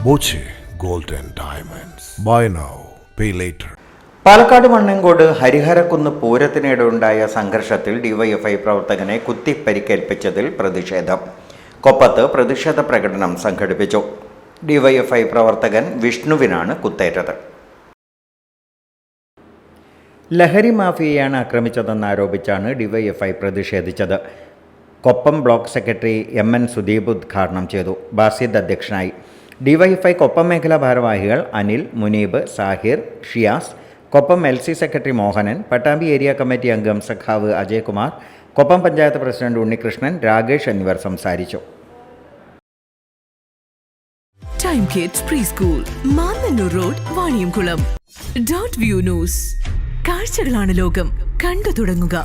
Boche gold and diamonds. Buy now pay later. Palakkad Mannankode Hariharakunnu പൂരത്തിനിടെയുണ്ടായ സംഘർഷത്തിൽ DYFI പ്രവർത്തകനെ കുത്തിപ്പരിക്കേൽപ്പിച്ചതിൽ പ്രതിഷേധം. കൊപ്പത്ത് പ്രതിഷേധ പ്രകടനം സംഘടിപ്പിച്ചു. ഡിവൈഎഫ്ഐ പ്രവർത്തകൻ വിഷ്ണുവിനാണ് കുത്തേറ്റത്. ലഹരി മാഫിയയാണ് ആക്രമിച്ചതെന്നാരോപിച്ചാണ് ഡിവൈഎഫ്ഐ പ്രതിഷേധിച്ചത്. Koppam block secretary MN Sudeep ഉദ്ഘാടനം ചെയ്തു. ബാസിദ് അധ്യക്ഷനായി. ഡിവൈഎഫ്ഐ കൊപ്പം മേഖലാ ഭാരവാഹികൾ Anil, Muneeb, Sahir, Shiyas, Koppam LC secretary Mohanan, Pattambi area committee അംഗം സഖാവ് അജയ്കുമാർ, കൊപ്പം പഞ്ചായത്ത് പ്രസിഡന്റ് ഉണ്ണികൃഷ്ണൻ, രാകേഷ് എന്നിവർ സംസാരിച്ചു. Time kids preschool, Mannannur road, Vaniyamkulam. .View news. കാഴ്ചകളാണ് ലോകം, കണ്ടു തുടങ്ങുക.